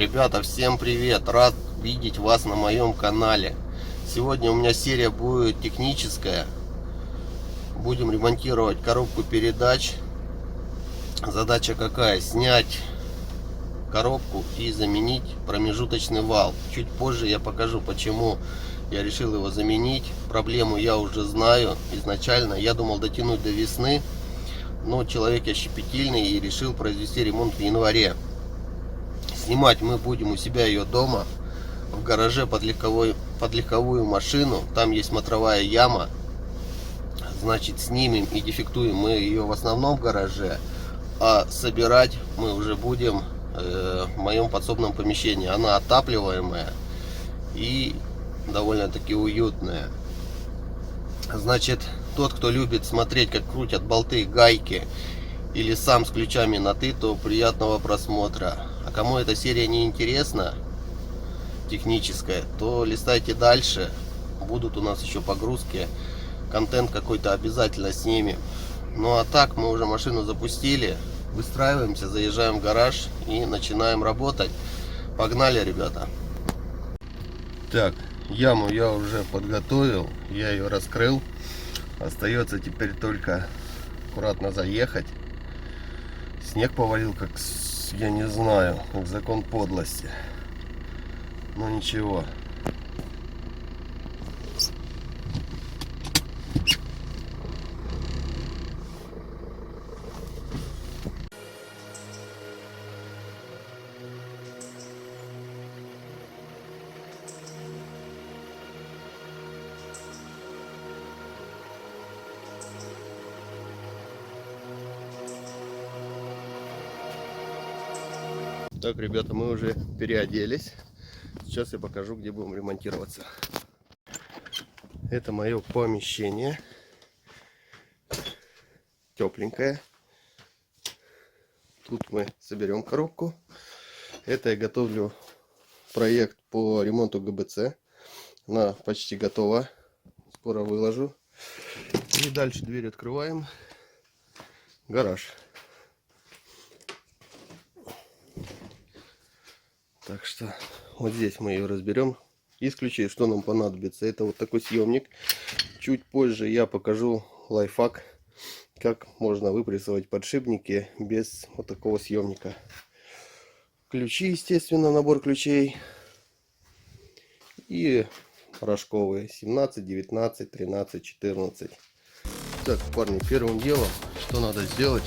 Ребята, всем привет! Рад видеть вас на моем канале. Сегодня у меня серия будет техническая. Будем ремонтировать коробку передач. Задача какая? Снять коробку и заменить промежуточный вал. Чуть позже я покажу, почему я решил его заменить. Проблему я уже знаю. Изначально я думал дотянуть до весны, но человек я щепетильный и решил произвести ремонт в январе. Снимать мы будем у себя ее дома, в гараже под легковую машину. Там есть смотровая яма. Значит, снимем и дефектуем мы ее в основном в гараже, а собирать мы уже будем в моем подсобном помещении. Она отапливаемая и довольно-таки уютная. Значит, тот, кто любит смотреть, как крутят болты, гайки, или сам с ключами на «ты», то приятного просмотра. А кому эта серия не интересна, техническая, то листайте дальше. Будут у нас еще погрузки, контент какой-то обязательно снимем. Ну а так, мы уже машину запустили, выстраиваемся, заезжаем в гараж и начинаем работать. Погнали, ребята. Так, яму я уже подготовил, я ее раскрыл. Остается теперь только аккуратно заехать. Снег повалил, как, я не знаю, как закон подлости. Но ничего. Так, ребята, мы уже переоделись. Сейчас я покажу, где будем ремонтироваться. Это мое помещение. Тепленькое. Тут мы соберем коробку. Это я готовлю проект по ремонту ГБЦ. Она почти готова. Скоро выложу. И дальше дверь открываем. Гараж. Так что вот здесь мы ее разберем. Из ключей, что нам понадобится, это вот такой съемник. Чуть позже я покажу лайфхак, как можно выпрессовать подшипники без вот такого съемника. Ключи, естественно, набор ключей. И рожковые 17, 19, 13, 14. Так, парни, первым делом, что надо сделать,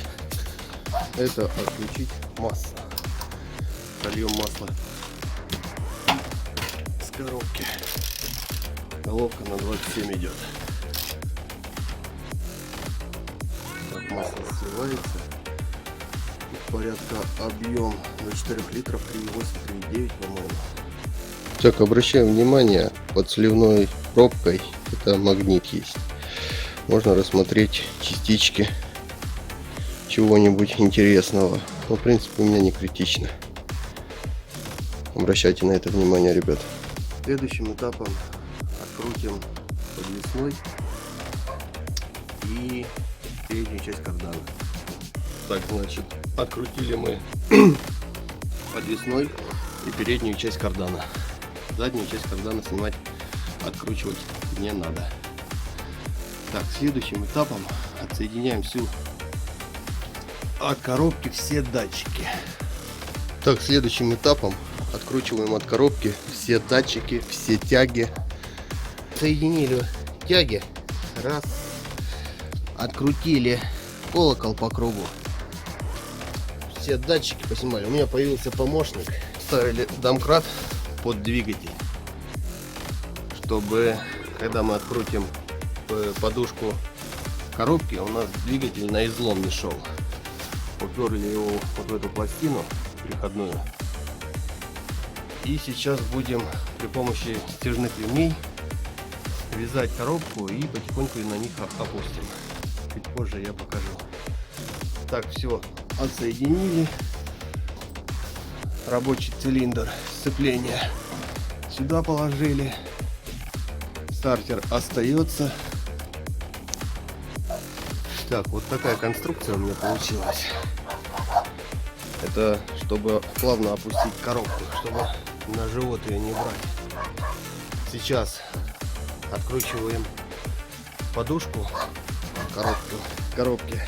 это отключить масло. Сольем масло с коробки. Головка на 27 идет. Так, масло сливается. Порядка объем до 4 литров, 3,8, 3,9, по-моему. Так, обращаем внимание, под сливной пробкой это магнит есть. Можно рассмотреть частички чего-нибудь интересного. Но в принципе у меня не критично. Обращайте на это внимание, ребят. Следующим этапом открутим подвесной и переднюю часть кардана. Так, значит, открутили мы подвесной и переднюю часть кардана. Заднюю часть кардана снимать, откручивать не надо. Так, следующим этапом отсоединяем всю от коробки все датчики. Так, следующим этапом откручиваем от коробки все датчики, все тяги. Соединили тяги. Раз. Открутили колокол по кругу. Все датчики поснимали. У меня появился помощник. Ставили домкрат под двигатель, чтобы, когда мы открутим подушку коробки, у нас двигатель на излом не шел. Уперли его вот в эту пластину переходную. И сейчас будем при помощи стяжных ремней вязать коробку и потихоньку на них опустим. Чуть позже я покажу. Так, все отсоединили. Рабочий цилиндр сцепления сюда положили. Стартер остается. Так, вот такая конструкция у меня получилась. Это это чтобы плавно опустить коробку, чтобы на живот ее не брать. Сейчас откручиваем подушку коробки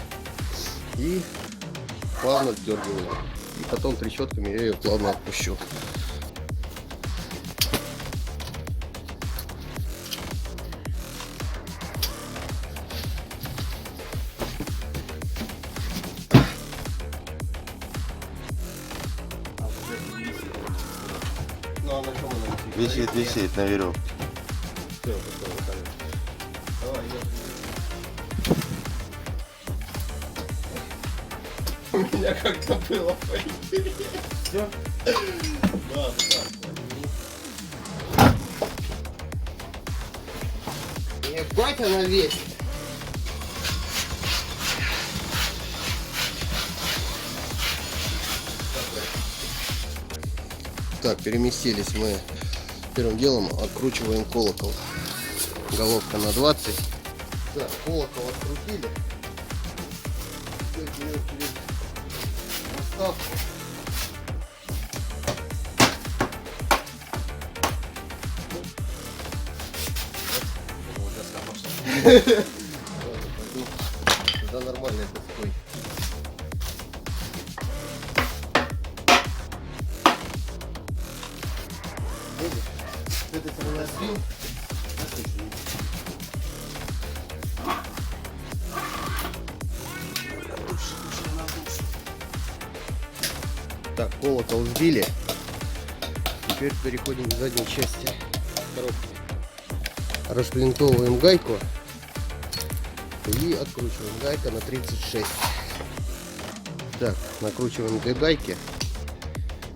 и плавно вдергиваем. И потом трещотками я ее плавно отпущу. Висит на веревке. Все, давай, у меня как-то было поинтереснее. Все? Да. Ебать она весит. Так, переместились мы. Первым делом откручиваем колокол. Головка на 20. Так, колокол открутили. Теперь берем через поставку. Да, нормально это стой. Видишь? С этой стороны сбил. Так, колокол сбили. Теперь переходим к задней части коробки. Расплинтовываем гайку и откручиваем. Гайка на 36. Так, накручиваем две гайки.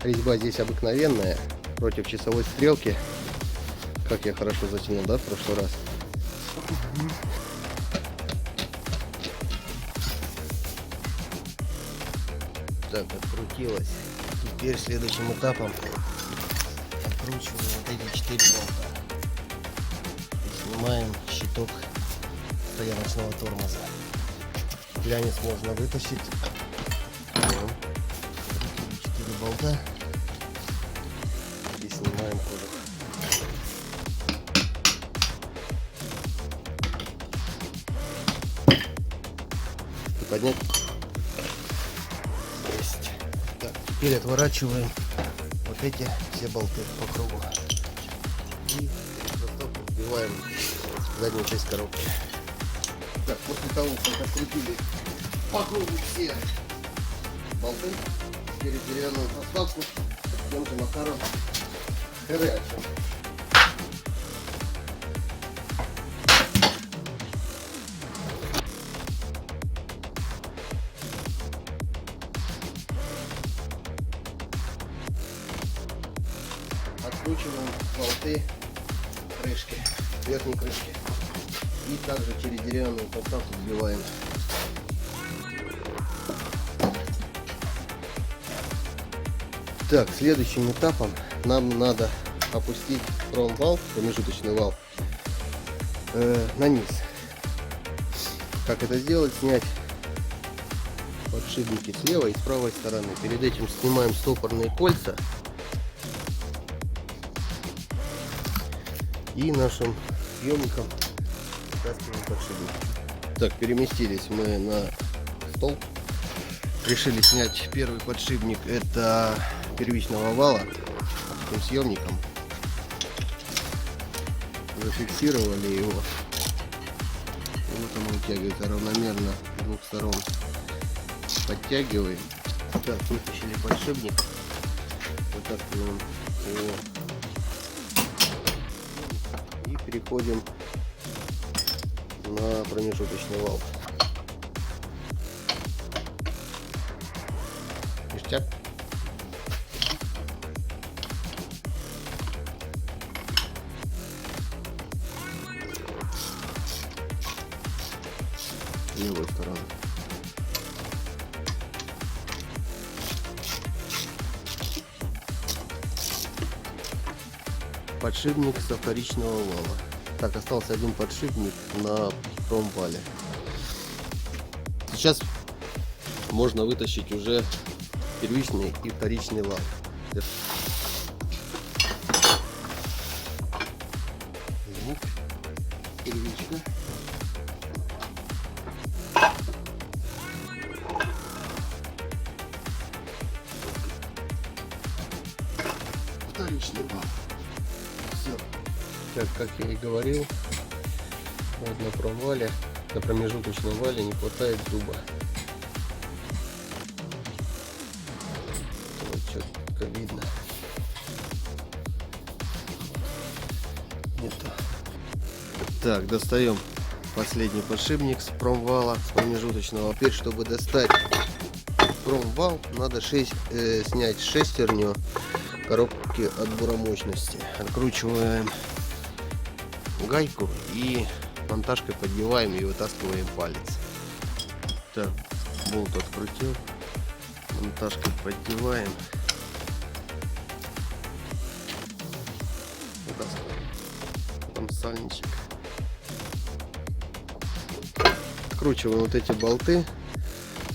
Резьба здесь обыкновенная, против часовой стрелки. Как я хорошо затянул, да, в прошлый раз? Так, открутилась. Теперь следующим этапом откручиваем вот эти 4 болта. И снимаем щиток стояночного тормоза. Глянец можно вытащить. 4 болта. И снимаем кожух. И поднять. Есть. Так, теперь отворачиваем вот эти все болты по кругу. И вбиваем заднюю часть коробки. Так, после того, как открутили по кругу все болты, теперь деревянную проставку тем же макаром херячим. Откручиваем болты крышки, верхней крышки. И также через деревянную подставку вбиваем. Так, следующим этапом нам надо опустить промвал, промежуточный вал, на низ. Как это сделать? Снять подшипники с левой и с правой стороны. Перед этим снимаем стопорные кольца. И нашим съемником вытаскиваем подшипник. Так, переместились мы на стол. Решили снять первый подшипник, это первичного вала, этим съемником. Зафиксировали его. И вот он вытягивается равномерно с двух сторон. Подтягиваем. Так, вытащили подшипник. Вытаскиваем его. И переходим на промежуточный вал. Ништяк. Левой стороны. Подшипник со вторичного вала. Так, остался один подшипник на промвале. Сейчас можно вытащить уже первичный и вторичный вал. Звук. Первичка. Вторичный вал. Все. Так, как я и говорил, вот на промвале, на промежуточном вале не хватает зуба. Вот четко видно. Нету. Так, достаем последний подшипник с промвала, с промежуточного. Теперь, чтобы достать промвал, надо снять шестерню коробки отбора мощности. Откручиваем гайку и монтажкой поддеваем и вытаскиваем палец. Так, болт открутил, монтажкой поддеваем, вытаскиваем. Там сальничек. Откручиваем вот эти болты,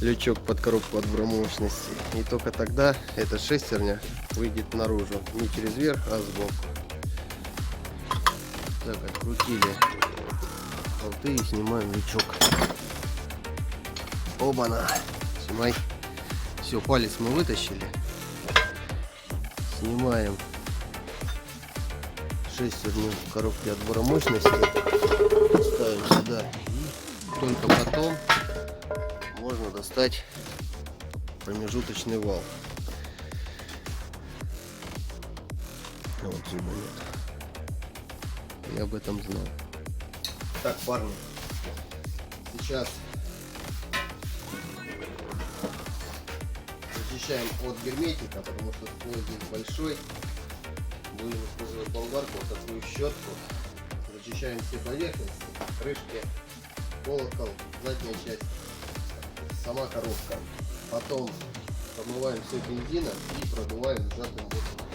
лючок под коробку отбора мощности, и только тогда эта шестерня выйдет наружу, не через верх, а сбоку. Так, открутили болты и снимаем лючок. Оба-на! Снимай. Все, палец мы вытащили. Снимаем шестерню коробки отбора мощности. Ставим сюда. И только потом можно достать промежуточный вал. Вот зуба нет. Я об этом знал. Так, парни, сейчас очищаем от герметика, потому что слой здесь большой. Будем использовать болгарку, вот такую щетку. Зачищаем все поверхности, крышки, колокол, задняя часть, сама коробка. Потом промываем все бензином и продуваем сжатым воздухом.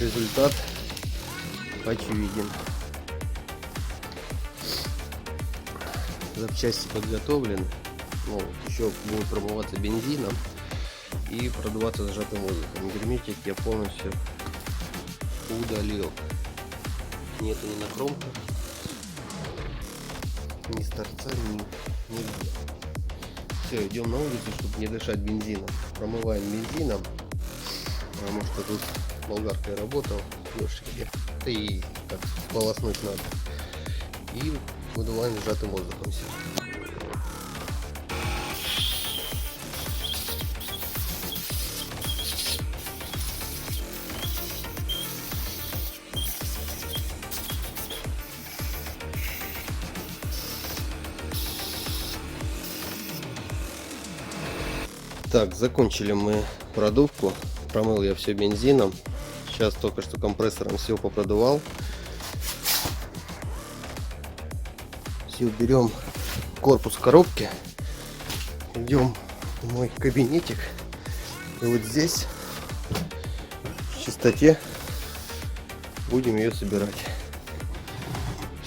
Результат очевиден. Запчасти подготовлены. Ну, еще будет промываться бензином и продуваться сжатым воздухом. Герметик я полностью удалил. Нету ни на кромках, ни с торца, нигде. Все, идем на улицу, чтобы не дышать бензином. Промываем бензином, потому что тут болгаркой работал, дождики, да и как полоснуть надо. И выдуваем сжатым воздухом все. Так, закончили мы продувку. Промыл я все бензином. Сейчас только что компрессором все попродувал. Все, берем корпус коробки, идем в мой кабинетик, и вот здесь в чистоте будем ее собирать.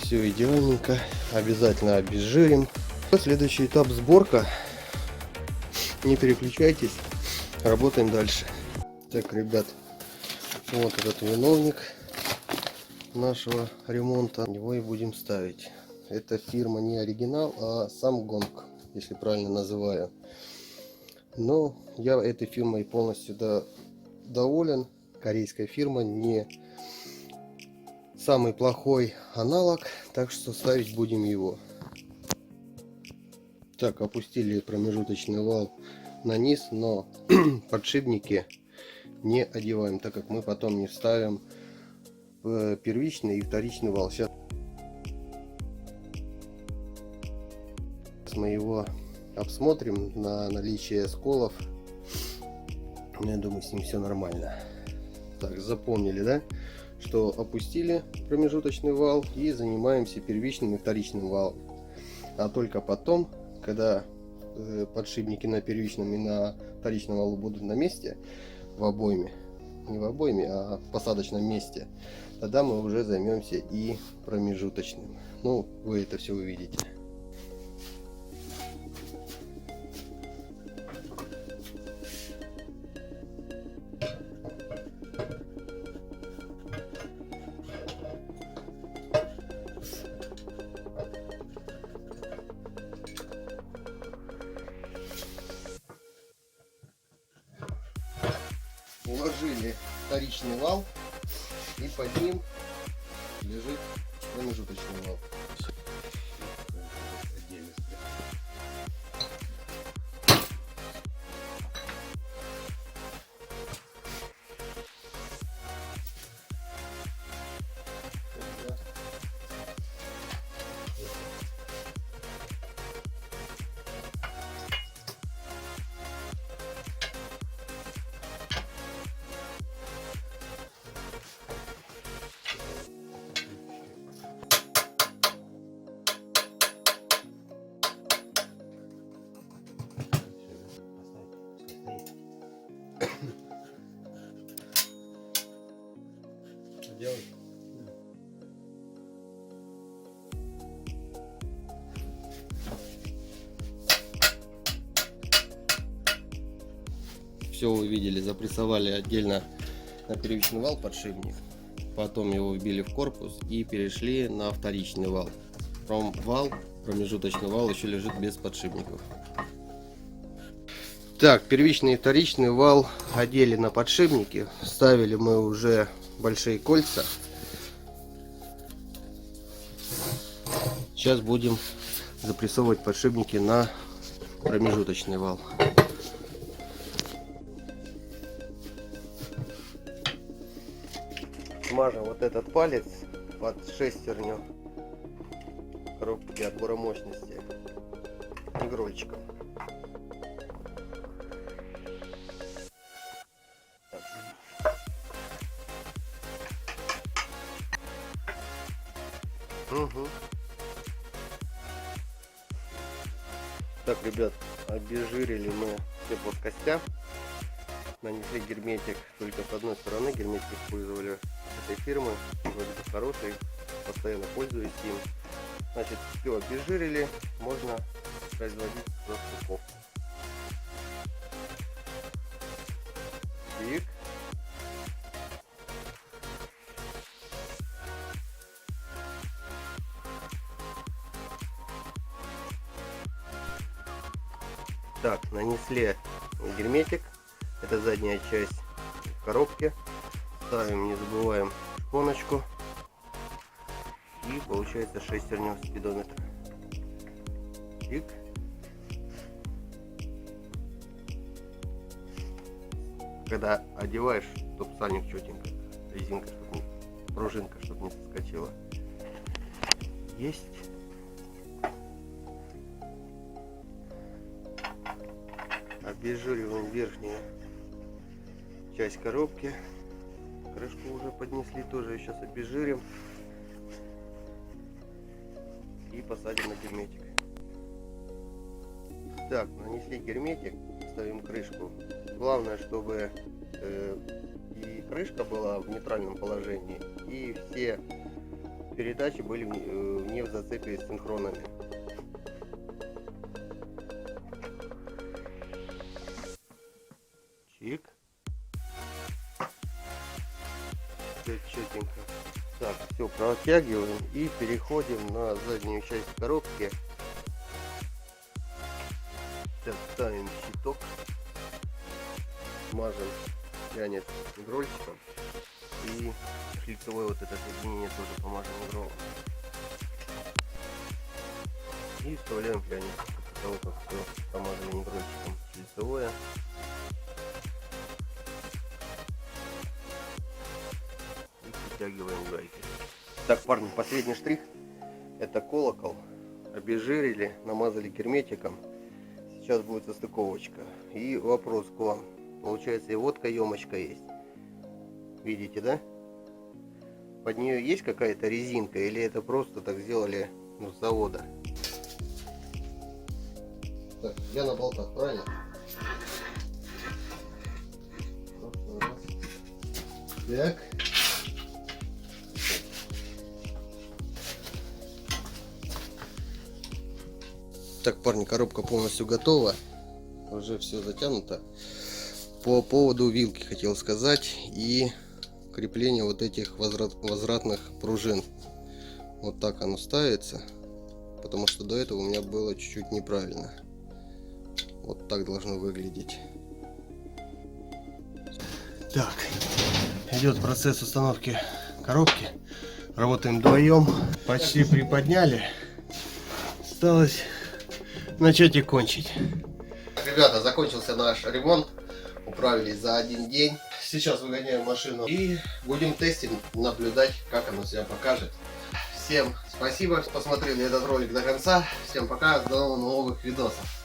Все идеальненько, обязательно обезжирим. Следующий этап — сборка. Не переключайтесь, работаем дальше. Так, ребят, вот этот виновник нашего ремонта, его и будем ставить. Это фирма не оригинал, а Samgong, если правильно называю. Но я этой фирмой полностью доволен. Корейская фирма, не самый плохой аналог, так что ставить будем его. Так, опустили промежуточный вал на низ, но подшипники не одеваем, так как мы потом не вставим первичный и вторичный вал. Сейчас мы его обсмотрим на наличие сколов. Я думаю, с ним все нормально. Так, запомнили, да, что опустили промежуточный вал и занимаемся первичным и вторичным валом. А только потом, когда подшипники на первичном и на вторичном валу будут на месте в обойме, не в обойме, а в посадочном месте, тогда мы уже займемся и промежуточным. Ну, вы это все увидите. Уложили вторичный вал, и под ним лежит промежуточный вал. Делай. Все вы видели, запрессовали отдельно на первичный вал подшипник, потом его вбили в корпус и перешли на вторичный вал. Промежуточный вал еще лежит без подшипников. Так, первичный и вторичный вал одели на подшипники, ставили мы уже большие кольца. Сейчас будем запрессовывать подшипники на промежуточный вал. Смажем вот этот палец под шестерню коробки отбора мощности игрольчиком. Угу. Так, ребят, обезжирили мы все плоскостя, нанесли герметик только с одной стороны. Герметик использовали этой фирмы, вроде бы хороший, постоянно пользуюсь им. Значит, все обезжирили, можно производить распаковку. Тик. Так, нанесли герметик, это задняя часть коробки, ставим, не забываем, шпоночку, и получается шестерню спидометра. Тик. Когда одеваешь, чтоб сальник четенько, резинка, чтобы пружинка, чтобы не соскочила. Есть. Обезжириваем верхнюю часть коробки. Крышку уже поднесли, тоже сейчас обезжирим и посадим на герметик. Так, нанесли герметик, ставим крышку. Главное, чтобы и крышка была в нейтральном положении, и все передачи были не в зацепе с синхронами. Чик. Все четенько. Так, все протягиваем и переходим на заднюю часть коробки. Сейчас ставим щиток, смажем тянет игрольчиком, и шлицевое вот это соединение тоже помажем игролом. И вставляем флянец после того, как все помазали игрольчиком шлицевое. Втягиваем гайки. Так, парни, последний штрих, это колокол. Обезжирили, намазали герметиком. Сейчас будет состыковочка. И вопрос к вам. Получается, и вот каемочка есть. Видите, да? Под нее есть какая-то резинка, или это просто так сделали, ну, с завода? Так, я на болтах, правильно? Так. Так, парни, коробка полностью готова. Уже все затянуто. По поводу вилки хотел сказать и крепление вот этих возвратных пружин. Вот так оно ставится, потому что до этого у меня было чуть-чуть неправильно. Вот так должно выглядеть. Так, идет процесс установки коробки. Работаем вдвоем. Почти приподняли. Осталось начать и кончить. Ребята, закончился наш ремонт. Управились за один день. Сейчас выгоняем машину и будем тестить, наблюдать, как оно себя покажет. Всем спасибо, что посмотрели этот ролик до конца. Всем пока, до новых видосов.